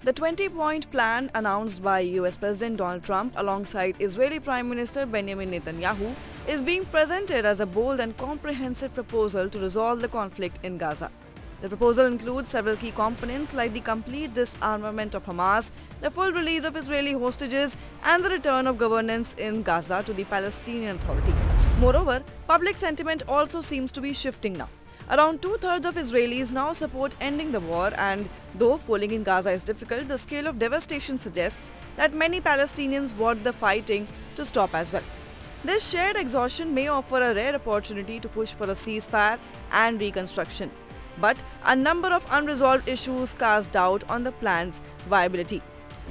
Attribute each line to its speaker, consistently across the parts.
Speaker 1: The 20-point plan announced by US President Donald Trump alongside Israeli Prime Minister Benjamin Netanyahu is being presented as a bold and comprehensive proposal to resolve the conflict in Gaza. The proposal includes several key components like the complete disarmament of Hamas, the full release of Israeli hostages, and the return of governance in Gaza to the Palestinian Authority. Moreover, public sentiment also seems to be shifting now. Around two-thirds of Israelis now support ending the war, and though polling in Gaza is difficult, the scale of devastation suggests that many Palestinians want the fighting to stop as well. This shared exhaustion may offer a rare opportunity to push for a ceasefire and reconstruction. But a number of unresolved issues cast doubt on the plan's viability.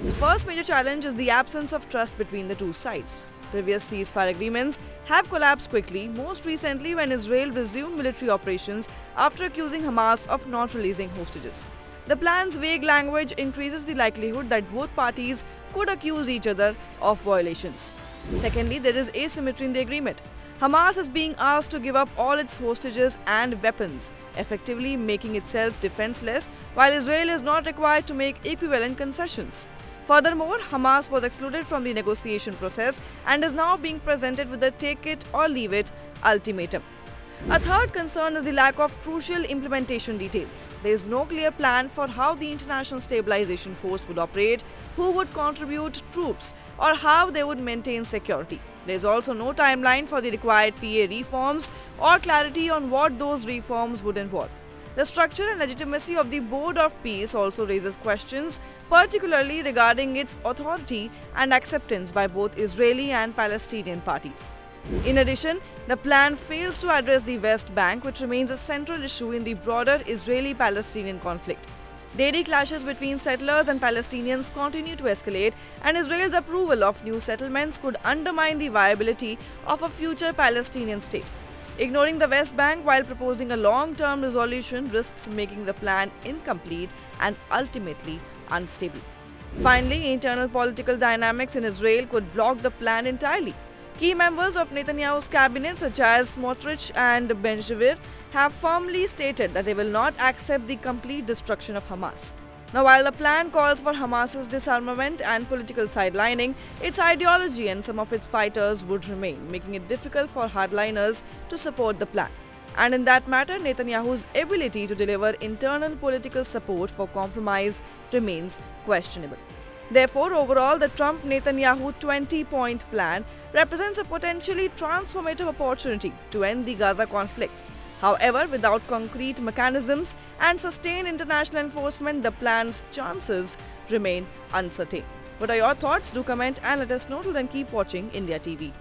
Speaker 1: The first major challenge is the absence of trust between the two sides. Previous ceasefire agreements have collapsed quickly, most recently when Israel resumed military operations after accusing Hamas of not releasing hostages. The plan's vague language increases the likelihood that both parties could accuse each other of violations. Secondly, there is asymmetry in the agreement. Hamas is being asked to give up all its hostages and weapons, effectively making itself defenseless, while Israel is not required to make equivalent concessions. Furthermore, Hamas was excluded from the negotiation process and is now being presented with a take-it-or-leave-it ultimatum. A third concern is the lack of crucial implementation details. There is no clear plan for how the International Stabilization Force would operate, who would contribute troops, or how they would maintain security. There is also no timeline for the required PA reforms or clarity on what those reforms would involve. The structure and legitimacy of the Board of Peace also raises questions, particularly regarding its authority and acceptance by both Israeli and Palestinian parties. In addition, the plan fails to address the West Bank, which remains a central issue in the broader Israeli-Palestinian conflict. Daily clashes between settlers and Palestinians continue to escalate, and Israel's approval of new settlements could undermine the viability of a future Palestinian state. Ignoring the West Bank while proposing a long-term resolution risks making the plan incomplete and ultimately unstable. Finally, internal political dynamics in Israel could block the plan entirely. Key members of Netanyahu's cabinet, such as Smotrich and Ben-Gvir, have firmly stated that they will not accept the complete destruction of Hamas. Now, while the plan calls for Hamas's disarmament and political sidelining, its ideology and some of its fighters would remain, making it difficult for hardliners to support the plan. And in that matter, Netanyahu's ability to deliver internal political support for compromise remains questionable. Therefore, overall, the Trump-Netanyahu 20-point plan represents a potentially transformative opportunity to end the Gaza conflict. However, without concrete mechanisms and sustained international enforcement, the plan's chances remain uncertain. What are your thoughts? Do comment and let us know. Till then, keep watching India TV.